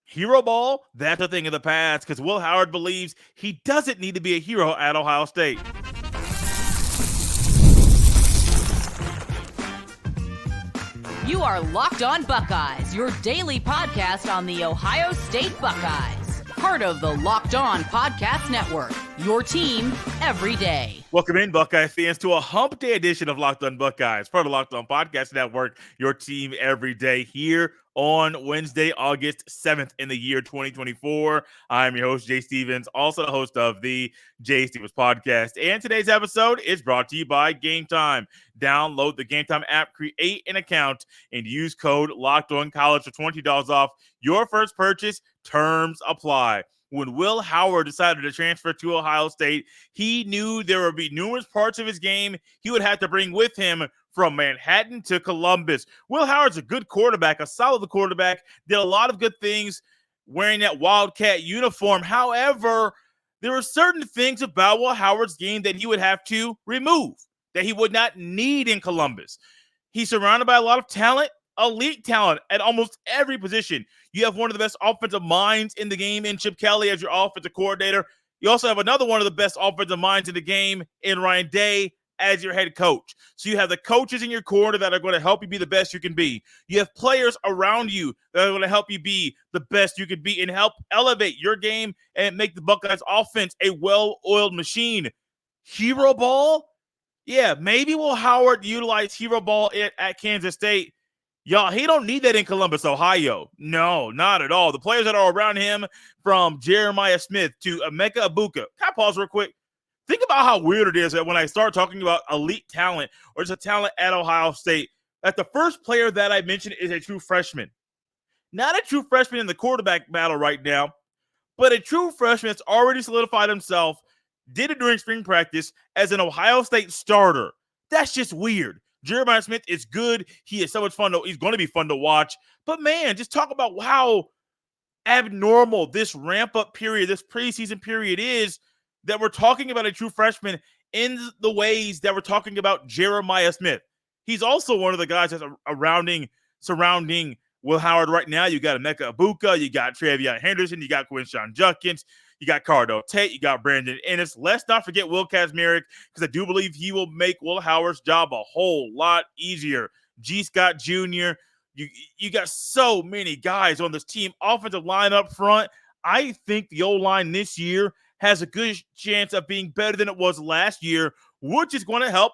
Hero ball, that's a thing of the past because Will Howard believes he doesn't need to be a hero at Ohio State. You are Locked On Buckeyes, your daily podcast on the Ohio State Buckeyes. Part of the Locked On Podcast Network, your team every day. Welcome in, Buckeye fans, to a hump day edition of Locked On Buckeyes, part of the Locked On Podcast Network, your team every day, here on Wednesday, August 7th in the year 2024. I'm your host, Jay Stevens, also the host of the Jay Stevens Podcast. And today's episode is brought to you by Gametime. Download the Gametime app, create an account, and use code LOCKEDONCollege for $20 off your first purchase. Terms apply. When Will Howard decided to transfer to Ohio State, he knew there would be numerous parts of his game he would have to bring with him from Manhattan to Columbus. Will Howard's a good quarterback, a solid quarterback, did a lot of good things wearing that Wildcat uniform. However, there were certain things about Will Howard's game that he would have to remove, that he would not need in Columbus. He's surrounded by a lot of talent, elite talent at almost every position. You have one of the best offensive minds in the game in Chip Kelly as your offensive coordinator. You also have another one of the best offensive minds in the game in Ryan Day as your head coach. So you have the coaches in your corner that are going to help you be the best you can be. You have players around you that are going to help you be the best you can be and help elevate your game and make the Buckeyes offense a well-oiled machine. Hero ball? Yeah, maybe Will Howard utilize hero ball at Kansas State. Y'all, he don't need that in Columbus, Ohio. No, not at all. The players that are around him, from Jeremiah Smith to Emeka Egbuka. Can I pause real quick? Think about how weird it is that when I start talking about elite talent or just a talent at Ohio State, that the first player that I mentioned is a true freshman. Not a true freshman in the quarterback battle right now, but a true freshman that's already solidified himself, did it during spring practice as an Ohio State starter. That's just weird. Jeremiah Smith is good. He is so much fun. He's going to be fun to watch. But, man, just talk about how abnormal this ramp-up period, this preseason period is, that we're talking about a true freshman in the ways that we're talking about Jeremiah Smith. He's also one of the guys that's surrounding Will Howard right now. You got Emeka Egbuka. You got Travion Henderson. You got Quinshawn Judkins. You got Cardo Tate. You got Brandon Ennis. Let's not forget Will Kazmarek, because I do believe he will make Will Howard's job a whole lot easier. G. Scott Jr., you got so many guys on this team. Offensive line up front. I think the O-line this year has a good chance of being better than it was last year, which is going to help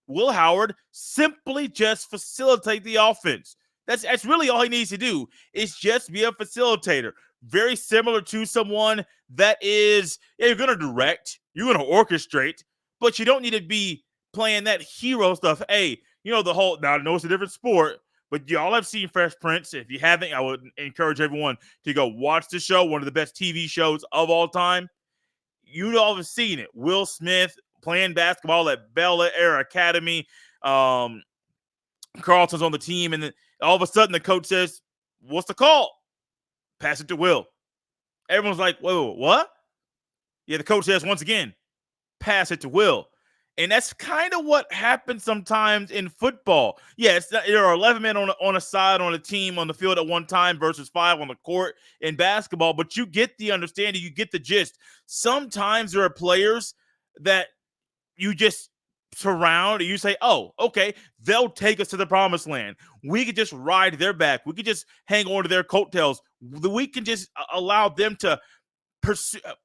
Will Howard simply just facilitate the offense. That's really all he needs to do, is just be a facilitator. Very similar to someone that is, you're going to direct, you're going to orchestrate, but you don't need to be playing that hero stuff. Hey, the whole, now I know it's a different sport, but y'all have seen Fresh Prince. If you haven't, I would encourage everyone to go watch the show, one of the best TV shows of all time. You all have seen it. Will Smith playing basketball at Bel Air Academy. Carlton's on the team, and then all of a sudden the coach says, "What's the call?" Pass it to Will. Everyone's like, "Whoa, what?" Yeah, the coach says once again, pass it to Will. And that's kind of what happens sometimes in football. Yeah, there are 11 men on a side on a team on the field at one time versus 5 on the court in basketball, but you get the understanding, you get the gist. Sometimes there are players that you just surround and you say, oh, okay, they'll take us to the promised land. We could just ride their back. We could just hang on to their coattails. We can just allow them to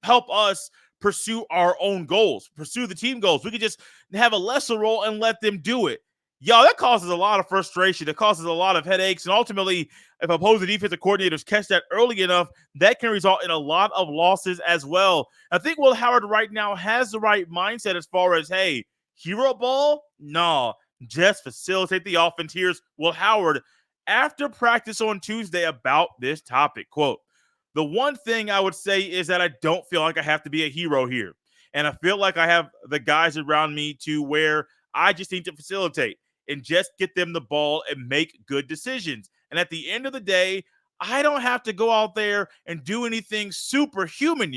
help us pursue our own goals, pursue the team goals. We could just have a lesser role and let them do it. Y'all, that causes a lot of frustration. It causes a lot of headaches. And ultimately, if opposing defensive coordinators catch that early enough, that can result in a lot of losses as well. I think Will Howard right now has the right mindset as far as, hey, hero ball? No, just facilitate the offense. Here's Will Howard after practice on Tuesday about this topic. Quote, "The one thing I would say is that I don't feel like I have to be a hero here. And I feel like I have the guys around me to where I just need to facilitate and just get them the ball and make good decisions. And at the end of the day, I don't have to go out there and do anything superhuman,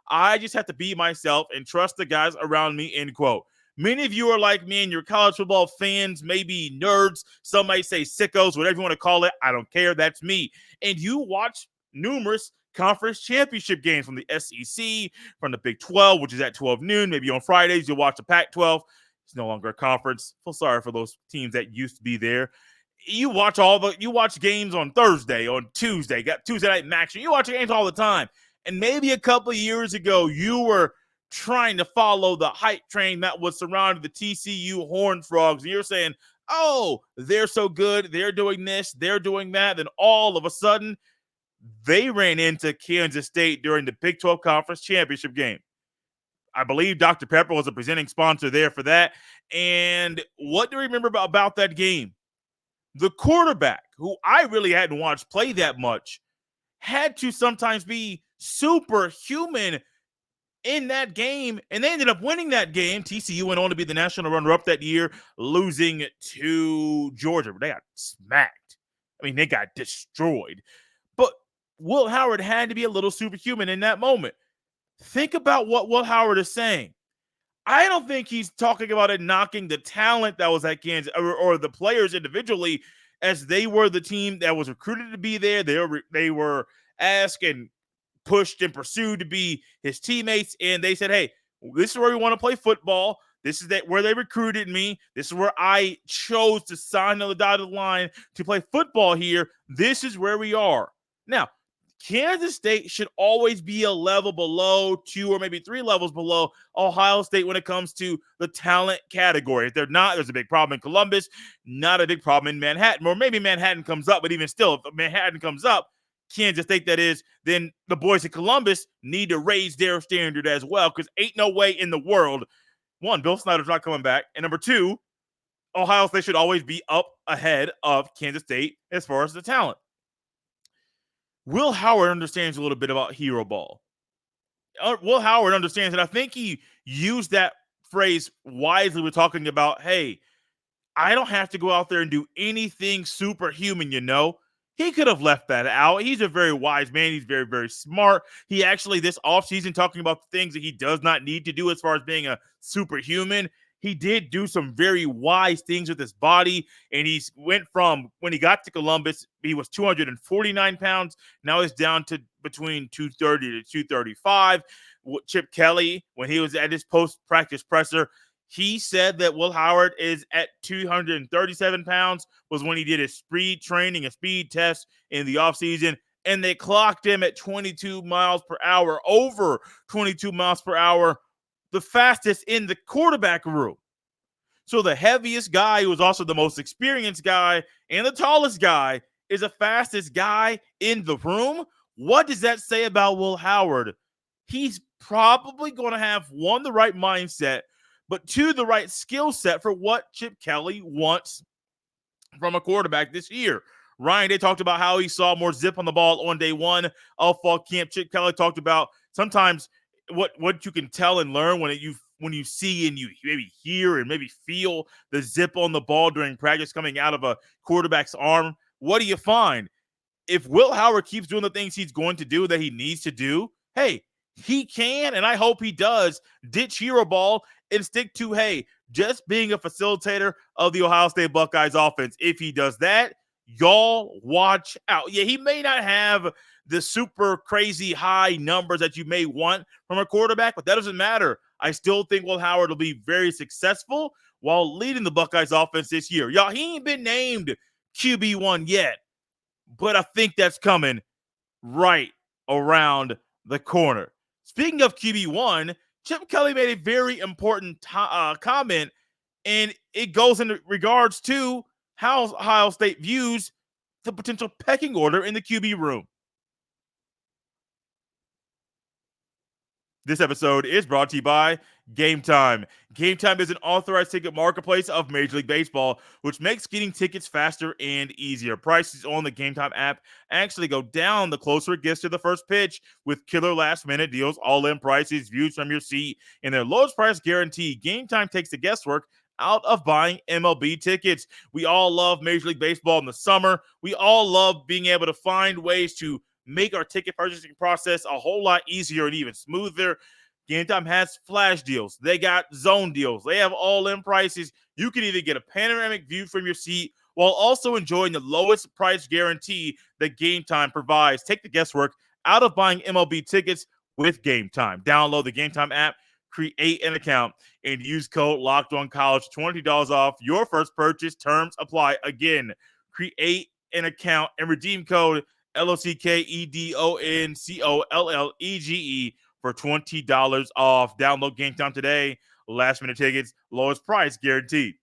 I just have to be myself and trust the guys around me," end quote. Many of you are like me and you're college football fans, maybe nerds. Some might say sickos, whatever you want to call it. I don't care. That's me. And you watch numerous conference championship games from the SEC, from the Big 12, which is at 12 noon. Maybe on Fridays, you'll watch the Pac-12. It's no longer a conference. Feel sorry for those teams that used to be there. You watch games on Thursday, on Tuesday, got Tuesday night action. You watch games all the time. And maybe a couple of years ago, you were trying to follow the hype train that was surrounding the TCU Horned Frogs. And you're saying, oh, they're so good. They're doing this. They're doing that. Then all of a sudden, they ran into Kansas State during the Big 12 Conference Championship game. I believe Dr. Pepper was a presenting sponsor there for that. And what do you remember about that game? The quarterback, who I really hadn't watched play that much, had to sometimes be superhuman in that game, and they ended up winning that game. TCU went on to be the national runner-up that year, losing to Georgia. They got smacked. I mean, they got destroyed. But Will Howard had to be a little superhuman in that moment. Think about what Will Howard is saying. I don't think he's talking about it knocking the talent that was at Kansas or the players individually, as they were the team that was recruited to be there. They were asked and pushed and pursued to be his teammates, and they said, hey, this is where we want to play football. This is where they recruited me. This is where I chose to sign on the dotted line to play football here. This is where we are. Now, Kansas State should always be a level below, 2 or maybe 3 levels below Ohio State when it comes to the talent category. If they're not, there's a big problem in Columbus, not a big problem in Manhattan. Or maybe Manhattan comes up, but even still, if Manhattan comes up, Kansas State that is, then the boys in Columbus need to raise their standard as well, because ain't no way in the world, 1, Bill Snyder's not coming back, and number 2, Ohio State should always be up ahead of Kansas State as far as the talent. Will Howard understands a little bit about hero ball. Will Howard understands, and I think he used that phrase wisely. We're talking about, hey, I don't have to go out there and do anything superhuman, you know. He could have left that out. He's a very wise man. He's very, very smart. He actually, this offseason, talking about the things that he does not need to do as far as being a superhuman, he did do some very wise things with his body, and he went from, when he got to Columbus, he was 249 pounds. Now he's down to between 230 to 235. Chip Kelly, when he was at his post-practice presser, he said that Will Howard is at 237 pounds, was when he did his speed training, a speed test in the offseason, and they clocked him at 22 miles per hour, over 22 miles per hour, the fastest in the quarterback room. So the heaviest guy, who was also the most experienced guy and the tallest guy, is the fastest guy in the room. What does that say about Will Howard? He's probably going to have, 1, the right mindset, but 2, the right skill set for what Chip Kelly wants from a quarterback this year. Ryan, they talked about how he saw more zip on the ball on day 1 of fall camp. Chip Kelly talked about sometimes what you can tell and learn when you see and you maybe hear and maybe feel the zip on the ball during practice coming out of a quarterback's arm. What do you find? If Will Howard keeps doing the things he's going to do that he needs to do, hey, he can, and I hope he does, ditch hero ball and stick to, hey, just being a facilitator of the Ohio State Buckeyes offense. If he does that, y'all watch out. Yeah, he may not have the super crazy high numbers that you may want from a quarterback, but that doesn't matter. I still think Will Howard will be very successful while leading the Buckeyes offense this year. Y'all, he ain't been named QB1 yet, but I think that's coming right around the corner. Speaking of QB1, Chip Kelly made a very important comment, and it goes in regards to how Ohio State views the potential pecking order in the QB room. This episode is brought to you by Gametime. Gametime is an authorized ticket marketplace of Major League Baseball, which makes getting tickets faster and easier. Prices on the Gametime app actually go down the closer it gets to the first pitch, with killer last-minute deals, all-in prices, views from your seat, and their lowest price guarantee. Gametime takes the guesswork out of buying MLB tickets. We all love Major League Baseball in the summer. We all love being able to find ways to make our ticket purchasing process a whole lot easier and even smoother. Gametime has flash deals. They got zone deals. They have all-in prices. You can either get a panoramic view from your seat while also enjoying the lowest price guarantee that Gametime provides. Take the guesswork out of buying MLB tickets with Gametime. Download the Gametime app, create an account, and use code LOCKEDONCollege, $20 off your first purchase. Terms apply. Again, create an account and redeem code LOCKEDONCOLLEGE for $20 off. Download Gametime today. Last minute tickets, lowest price guaranteed.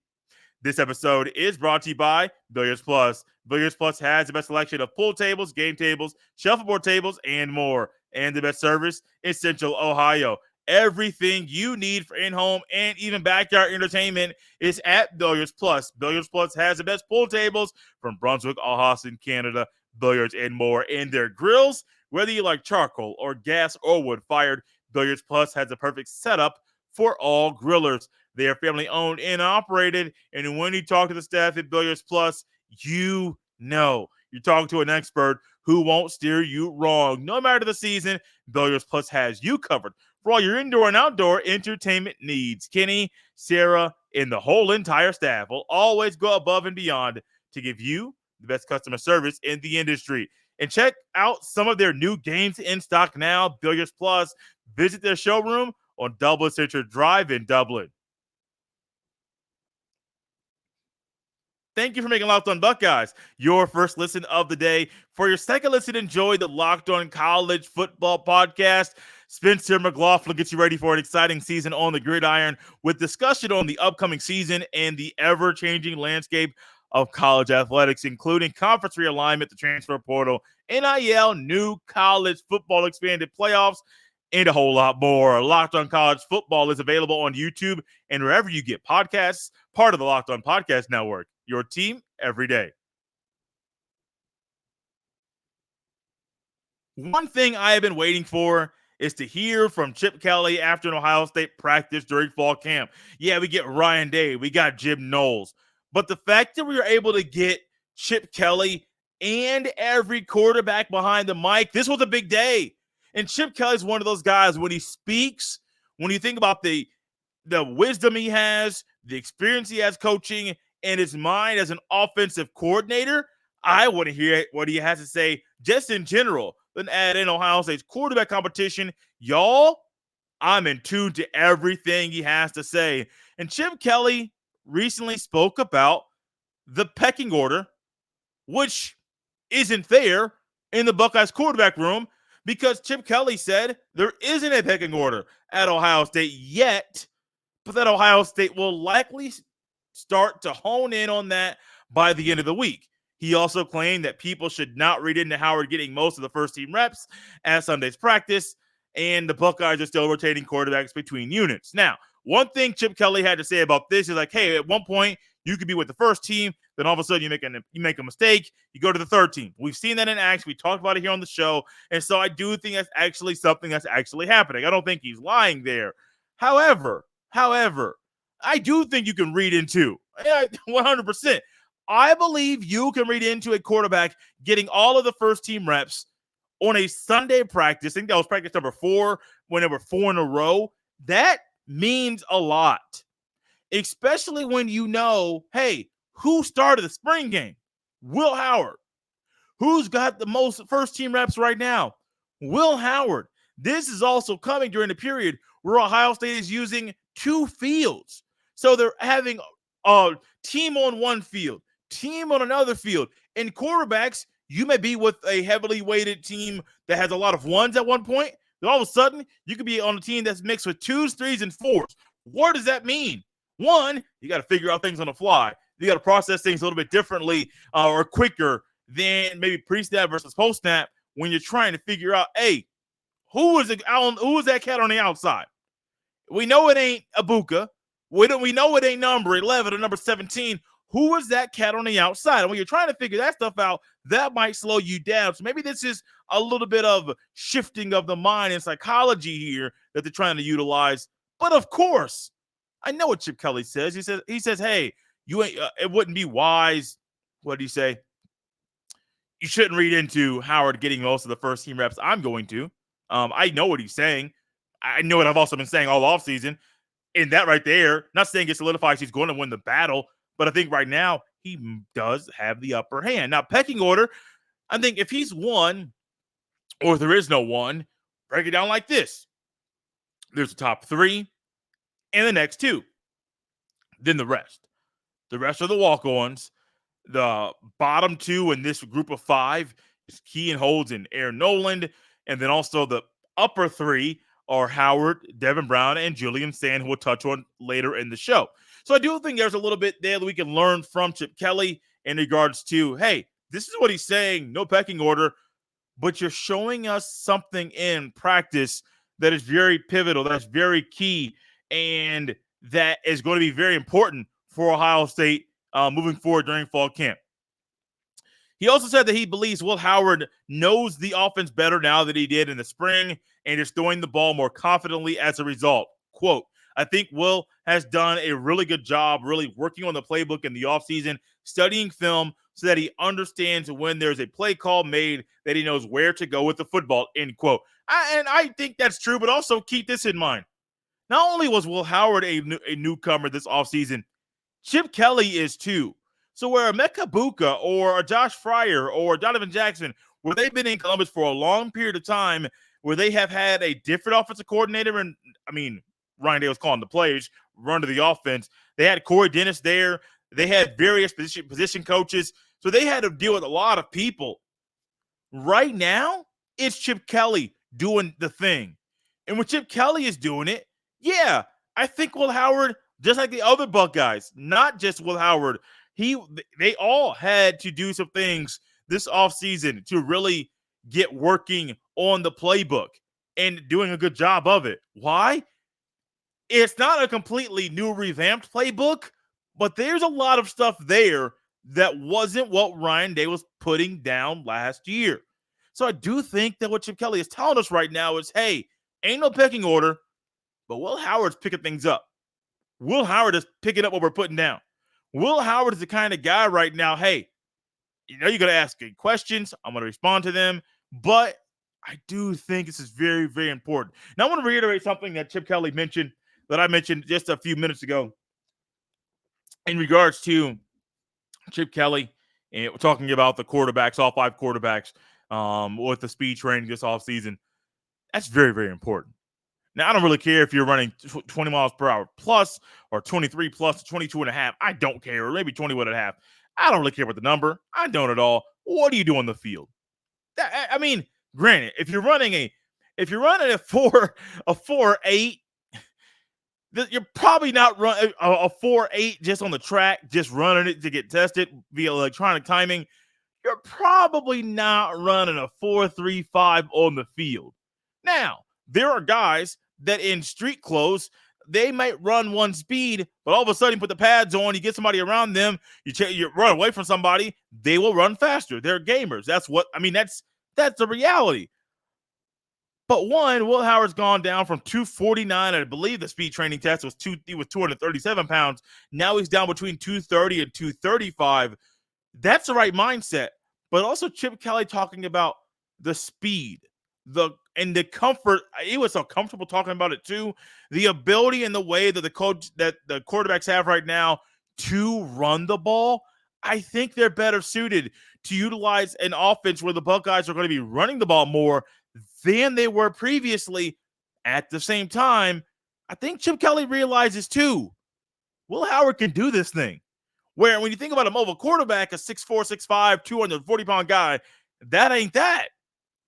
This episode is brought to you by Billiards Plus. Billiards Plus has the best selection of pool tables, game tables, shuffleboard tables, and more. And the best service in Central Ohio. Everything you need for in-home and even backyard entertainment is at Billiards Plus. Billiards Plus has the best pool tables from Brunswick, Alhassan, Canada, billiards, and more. And their grills, whether you like charcoal or gas or wood-fired, Billiards Plus has the perfect setup for all grillers. They are family owned and operated. And when you talk to the staff at Billiards Plus, you know you're talking to an expert who won't steer you wrong. No matter the season, Billiards Plus has you covered for all your indoor and outdoor entertainment needs. Kenny, Sarah, and the whole entire staff will always go above and beyond to give you the best customer service in the industry. And check out some of their new games in stock now. Billiards Plus. Visit their showroom on Dublin Central Drive in Dublin. Thank you for making Locked On Buckeyes your first listen of the day. For your second listen, enjoy the Locked On College Football Podcast. Spencer McLaughlin gets you ready for an exciting season on the gridiron with discussion on the upcoming season and the ever-changing landscape of college athletics, including conference realignment, the transfer portal, NIL, new college football expanded playoffs, and a whole lot more. Locked On College Football is available on YouTube and wherever you get podcasts, part of the Locked On Podcast Network. Your team every day. One thing I have been waiting for is to hear from Chip Kelly after an Ohio State practice during fall camp. Yeah, we get Ryan Day, we got Jim Knowles. But the fact that we were able to get Chip Kelly and every quarterback behind the mic, this was a big day. And Chip Kelly's one of those guys, when he speaks, when you think about the wisdom he has, the experience he has coaching, and his mind as an offensive coordinator, I want to hear what he has to say just in general. Then add in Ohio State's quarterback competition. Y'all, I'm in tune to everything he has to say. And Chip Kelly recently spoke about the pecking order, which isn't there in the Buckeyes quarterback room, because Chip Kelly said there isn't a pecking order at Ohio State yet, but that Ohio State will likely start to hone in on that by the end of the week. He also claimed that people should not read into Howard getting most of the first-team reps at Sunday's practice, and the Buckeyes are still rotating quarterbacks between units. Now, one thing Chip Kelly had to say about this is like, hey, at one point, you could be with the first team, then all of a sudden you make a mistake, you go to the third team. We've seen that in action. We talked about it here on the show, and so I do think that's actually something that's actually happening. I don't think he's lying there. However, I do think you can read into 100%. I believe you can read into a quarterback getting all of the first-team reps on a Sunday practice. I think that was practice number 4 when there were 4 in a row. That means a lot, especially when you know, hey, who started the spring game? Will Howard. Who's got the most first-team reps right now? Will Howard. This is also coming during the period where Ohio State is using 2 fields. So they're having a team on one field, team on another field. In quarterbacks, you may be with a heavily weighted team that has a lot of ones at one point. Then all of a sudden, you could be on a team that's mixed with 2s, 3s, and 4s. What does that mean? One, you got to figure out things on the fly. You got to process things a little bit differently or quicker than maybe pre-snap versus post-snap when you're trying to figure out, hey, who is that cat on the outside? We know it ain't Abuka. We know it ain't number 11 or number 17. Who is that cat on the outside? And when you're trying to figure that stuff out, that might slow you down. So maybe this is a little bit of shifting of the mind and psychology here that they're trying to utilize. But of course, I know what Chip Kelly says. He says, hey, it wouldn't be wise. What do you say? You shouldn't read into Howard getting most of the first team reps. I'm going to. I know what he's saying. I know what I've also been saying all offseason. And that right there, not saying it solidifies he's going to win the battle, but I think right now he does have the upper hand. Now, pecking order, I think if he's one, or if there is no one, break it down like this. There's the top three and the next two. Then the rest. The rest are the walk-ons. The bottom two in this group of five is Kean Holds and Aaron Noland. And then also the upper three are Howard, Devin Brown, and Julian Sayin, who we'll touch on later in the show. So I do think there's a little bit there that we can learn from Chip Kelly in regards to, hey, this is what he's saying, no pecking order, but you're showing us something in practice that is very pivotal, that's very key, and that is going to be very important for Ohio State moving forward during fall camp. He also said that he believes Will Howard knows the offense better now than he did in the spring and is throwing the ball more confidently as a result. Quote, I think Will has done a really good job really working on the playbook in the offseason, studying film so that he understands when there's a play call made that he knows where to go with the football, end quote. And I think that's true, but also keep this in mind. Not only was Will Howard a newcomer this offseason, Chip Kelly is too. So where a Mecca Buka or a Josh Fryer or Donovan Jackson, where they've been in Columbus for a long period of time, where they have had a different offensive coordinator, and I mean, Ryan Day was calling the plays, run to the offense. They had Corey Dennis there. They had various position coaches. So they had to deal with a lot of people. Right now, it's Chip Kelly doing the thing. And when Chip Kelly is doing it, yeah, I think Will Howard, just like the other Buckeyes, not just Will Howard, they all had to do some things this offseason to really get working on the playbook and doing a good job of it. Why? It's not a completely new revamped playbook, but there's a lot of stuff there that wasn't what Ryan Day was putting down last year. So I do think that what Chip Kelly is telling us right now is, hey, ain't no pecking order, but Will Howard's picking things up. Will Howard is picking up what we're putting down. Will Howard is the kind of guy right now, hey, you're going to ask me questions. I'm going to respond to them. But I do think this is very, very important. Now, I want to reiterate something that Chip Kelly mentioned, that I mentioned just a few minutes ago in regards to Chip Kelly. And we're talking about the quarterbacks, all five quarterbacks with the speed training this offseason. That's very, very important. Now, I don't really care if you're running 20 miles per hour plus or 23 plus, 22 and a half. I don't care. Or maybe 21 and a half. I don't really care about the number. I don't at all. What do you do on the field? I mean, granted, if you're running a 4.8, you're probably not running a 4.8 just on the track, just running it to get tested via electronic timing. You're probably not running a 4.35 on the field. Now, there are guys that in street clothes, they might run one speed, but all of a sudden you put the pads on, you get somebody around them, you run away from somebody, they will run faster. They're gamers. That's the reality. But Will Howard's gone down from 249. I believe the speed training test was 237 pounds. Now he's down between 230 and 235. That's the right mindset. But also Chip Kelly talking about the speed, the comfort. He was so comfortable talking about it too. The ability and the way that the quarterbacks have right now to run the ball. I think they're better suited to utilize an offense where the Buckeyes are going to be running the ball more than they were previously. At the same time, I think Chip Kelly realizes too, Will Howard can do this thing. Where when you think about a mobile quarterback, a 6'4", 6'5", 240-pound guy, that ain't that.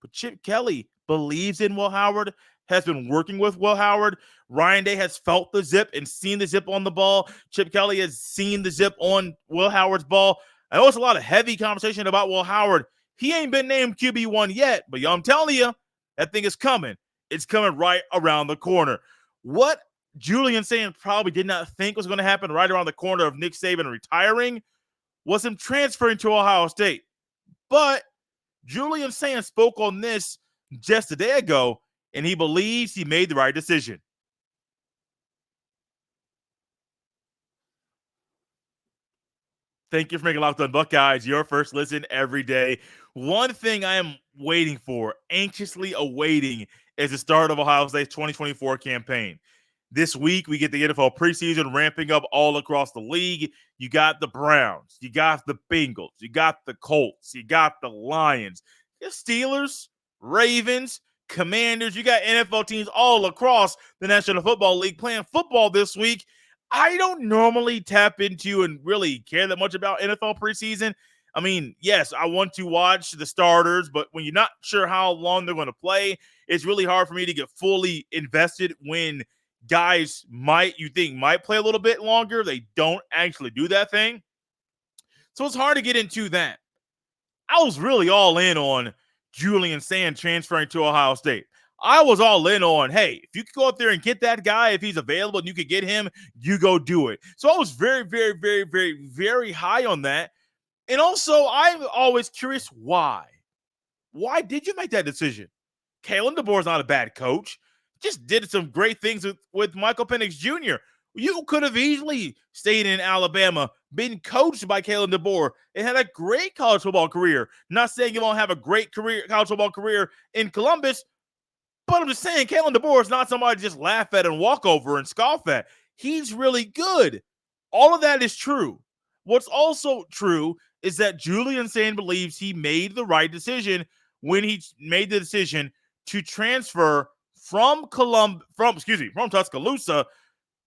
But Chip Kelly believes in Will Howard, has been working with Will Howard. Ryan Day has felt the zip and seen the zip on the ball. Chip Kelly has seen the zip on Will Howard's ball. I know it's a lot of heavy conversation about Will Howard. He ain't been named QB1 yet, but I'm telling you, that thing is coming. It's coming right around the corner. What Julian Sayin probably did not think was going to happen right around the corner of Nick Saban retiring was him transferring to Ohio State. But Julian Sayin spoke on this just a day ago, and he believes he made the right decision. Thank you for making Locked On Buckeyes your first listen every day. One thing I am waiting for, anxiously awaiting, is the start of Ohio State's 2024 campaign. This week, we get the NFL preseason ramping up all across the league. You got the Browns, you got the Bengals, you got the Colts, you got the Lions, the Steelers, Ravens, Commanders. You got NFL teams all across the National Football League playing football this week. I don't normally tap into and really care that much about NFL preseason. I mean, yes, I want to watch the starters, but when you're not sure how long they're going to play, it's really hard for me to get fully invested when guys you think might play a little bit longer. They don't actually do that thing. So it's hard to get into that. I was really all in on Julian Sayin transferring to Ohio State. I was all in on, hey, if you could go out there and get that guy, if he's available and you could get him, you go do it. So I was very, very, very, very, very high on that. And also, I'm always curious why. Why did you make that decision? Kalen DeBoer's not a bad coach. Just did some great things with Michael Penix Jr. You could have easily stayed in Alabama, been coached by Kalen DeBoer, and had a great college football career. Not saying you won't have a great college football career in Columbus, but I'm just saying Kalen DeBoer is not somebody to just laugh at and walk over and scoff at. He's really good. All of that is true. What's also true is that Julian Sayin believes he made the right decision when he made the decision to transfer from Tuscaloosa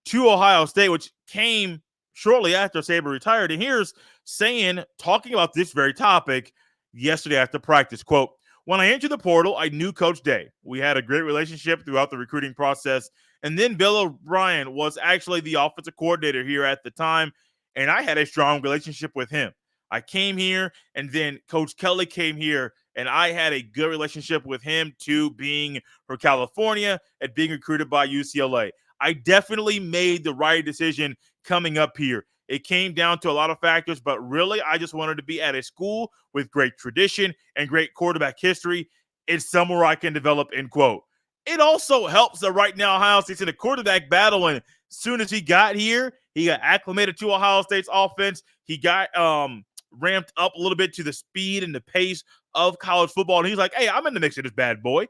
to Ohio State, which came shortly after Saban retired. And here's Sayin talking about this very topic yesterday after practice. Quote, "When I entered the portal, I knew Coach Day. We had a great relationship throughout the recruiting process. And then Bill O'Brien was actually the offensive coordinator here at the time, and I had a strong relationship with him. I came here, and then Coach Kelly came here, and I had a good relationship with him too, being from California and being recruited by UCLA. I definitely made the right decision coming up here. It came down to a lot of factors, but really, I just wanted to be at a school with great tradition and great quarterback history. It's somewhere I can develop," end quote. It also helps that right now Ohio State's in a quarterback battle, and as soon as he got here, he got acclimated to Ohio State's offense. He got ramped up a little bit to the speed and the pace of college football, and he's like, hey, I'm in the mix of this bad boy.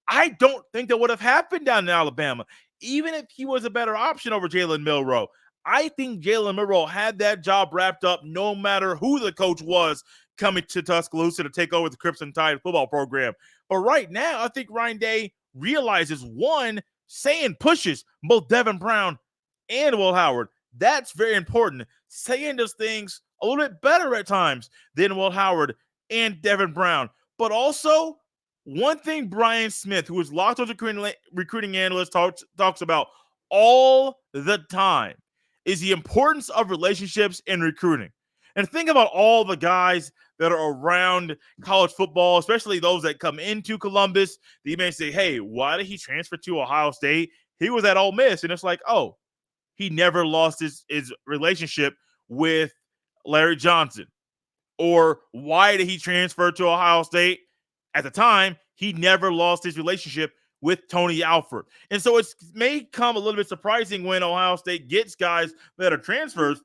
I don't think that would have happened down in Alabama, even if he was a better option over Jalen Milroe. I think Jalen Milroe had that job wrapped up no matter who the coach was coming to Tuscaloosa to take over the Crimson Tide football program. But right now, I think Ryan Day realizes, one, Sayin pushes both Devin Brown and Will Howard. That's very important. Sayin does things a little bit better at times than Will Howard and Devin Brown. But also, one thing Brian Smith, who is Locked On recruiting analyst, talks about all the time is the importance of relationships in recruiting. And think about all the guys that are around college football, especially those that come into Columbus. That you may say, hey, why did he transfer to Ohio State? He was at Ole Miss. And it's like, oh, he never lost his relationship with Larry Johnson. Or why did he transfer to Ohio State? At the time, he never lost his relationship with Tony Alford. And so it may come a little bit surprising when Ohio State gets guys that are transfers.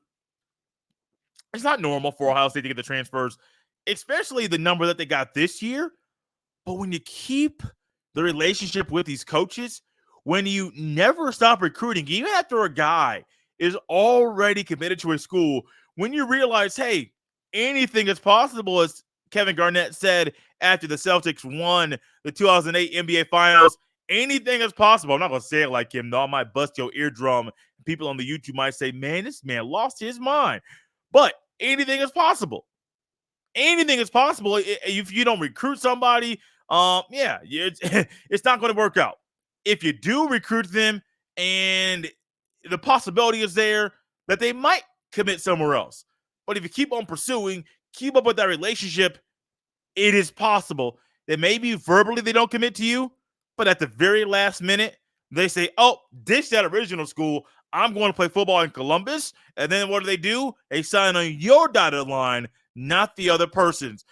It's not normal for Ohio State to get the transfers, especially the number that they got this year. But when you keep the relationship with these coaches, when you never stop recruiting, even after a guy is already committed to a school, when you realize, hey, anything is possible, as Kevin Garnett said after the Celtics won the 2008 NBA Finals, anything is possible. I'm not going to say it like him, though. I might bust your eardrum. People on the YouTube might say, man, this man lost his mind. But anything is possible. Anything is possible if you don't recruit somebody. It's not going to work out. If you do recruit them and the possibility is there that they might commit somewhere else. But if you keep on pursuing, keep up with that relationship, it is possible that maybe verbally they don't commit to you, but at the very last minute, they say, oh, ditch that original school. I'm going to play football in Columbus. And then what do? They sign on your dotted line, not the other person's.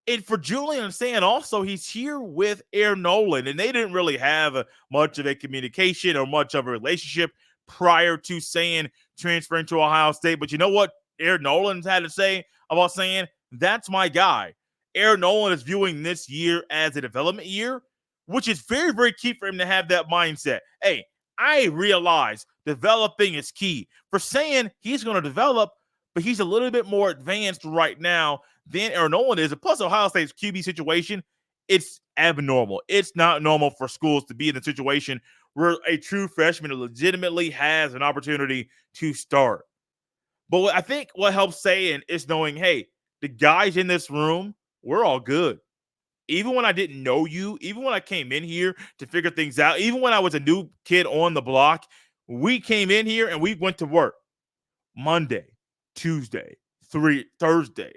And for Julian Sayin, also, he's here with Air Nolan, and they didn't really have much of a communication or much of a relationship prior to Sayin transferring to Ohio State. But you know what Air Nolan's had to say about Sayin? That's my guy. Air Nolan is viewing this year as a development year, which is very, very key for him to have that mindset. Hey, I realize developing is key. For Sayin he's going to develop, but he's a little bit more advanced right now than Aaron Nolan is. And plus, Ohio State's QB situation, it's abnormal. It's not normal for schools to be in a situation where a true freshman legitimately has an opportunity to start. But I think what helps Sayin is knowing, hey, the guys in this room, we're all good. Even when I didn't know you, even when I came in here to figure things out, even when I was a new kid on the block, we came in here and we went to work Monday, Tuesday, Thursday,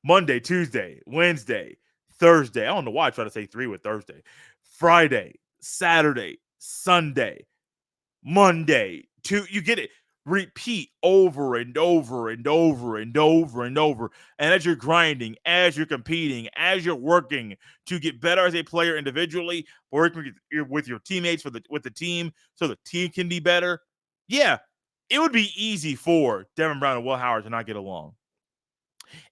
Monday, Tuesday, Wednesday, Thursday. I don't know why I try to say 3 with Thursday. Friday, Saturday, Sunday, Monday, you get it. Repeat over and over and over and over and over. And as you're grinding, as you're competing, as you're working to get better as a player individually, working with your teammates with the team so the team can be better. Yeah, it would be easy for Devin Brown and Will Howard to not get along.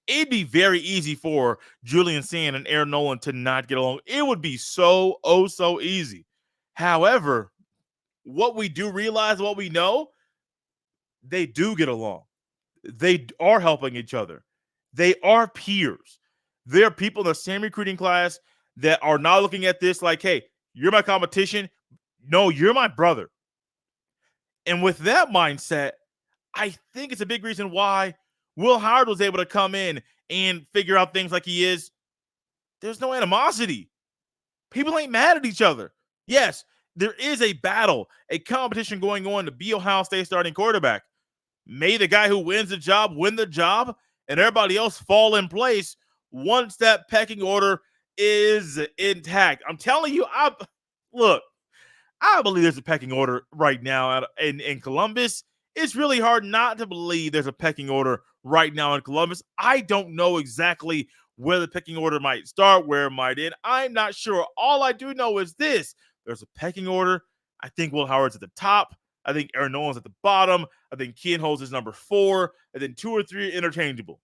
It'd be very easy for Julian Sayin and Aaron Nolan to not get along. It would be so easy. However, what we do realize, what we know, they do get along. They are helping each other. They are peers. There are people in the same recruiting class that are not looking at this like, hey, you're my competition. No, you're my brother. And with that mindset, I think it's a big reason why Will Howard was able to come in and figure out things like he is. There's no animosity. People ain't mad at each other. Yes, there is a battle, a competition going on to be Ohio State starting quarterback. May the guy who wins the job win the job and everybody else fall in place once that pecking order is intact. I'm telling you, I believe there's a pecking order right now in Columbus. It's really hard not to believe there's a pecking order right now in Columbus. I don't know exactly where the pecking order might start, where it might end. I'm not sure. All I do know is this. There's a pecking order. I think Will Howard's at the top. I think Aaron Nolan's at the bottom. I think Kean Holmes is number 4. And then 2 or 3 are interchangeable.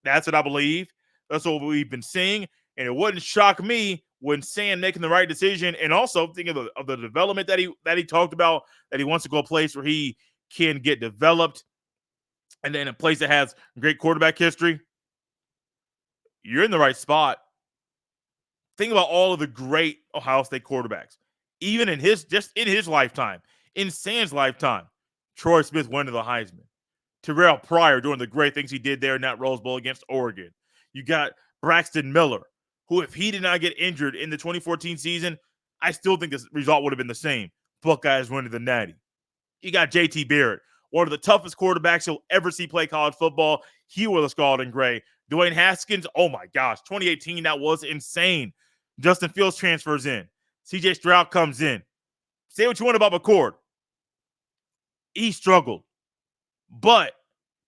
That's what I believe. That's what we've been seeing. And it wouldn't shock me when Sayin making the right decision, and also thinking of the development that he talked about, that he wants to go a place where he can get developed, and then a place that has great quarterback history. You're in the right spot. Think about all of the great Ohio State quarterbacks, even in his lifetime, in Sayin's lifetime. Troy Smith winning the Heisman. Terrell Pryor doing the great things he did there in that Rose Bowl against Oregon. You got Braxton Miller, who, if he did not get injured in the 2014 season, I still think this result would have been the same. Buckeyes winning the Natty. You got JT Barrett, one of the toughest quarterbacks you'll ever see play college football. He wore the scarlet and gray. Dwayne Haskins, oh my gosh, 2018, that was insane. Justin Fields transfers in. CJ Stroud comes in. Say what you want about McCord. He struggled. But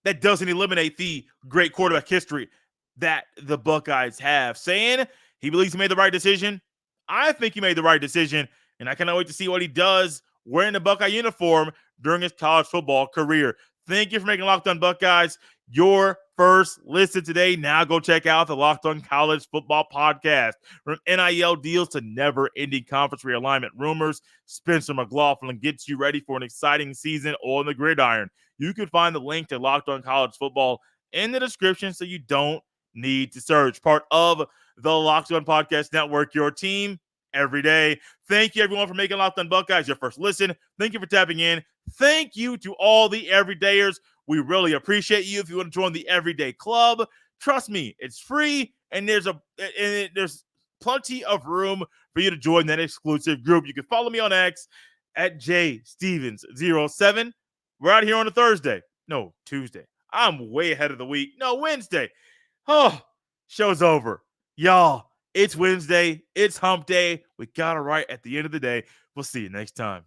that doesn't eliminate the great quarterback history that the Buckeyes have. Saying he believes he made the right decision. I think he made the right decision, and I cannot wait to see what he does wearing the Buckeye uniform during his college football career. Thank you for making Locked On Buckeyes your first listen today. Now go check out the Locked On College Football Podcast. From NIL deals to never-ending conference realignment rumors, Spencer McLaughlin gets you ready for an exciting season on the gridiron. You can find the link to Locked On College Football in the description, so you don't need to search. Part of the Locked On Podcast Network, your team every day. Thank you, everyone, for making Locked On Buckeyes your first listen. Thank you for tapping in. Thank you to all the everydayers. We really appreciate you. If you want to join the Everyday Club, trust me, it's free, and there's plenty of room for you to join that exclusive group. You can follow me on X at jstevens07. We're out here on a Thursday. No, Tuesday. I'm way ahead of the week. No, Wednesday. Oh, show's over. Y'all, it's Wednesday. It's hump day. We got it right at the end of the day. We'll see you next time.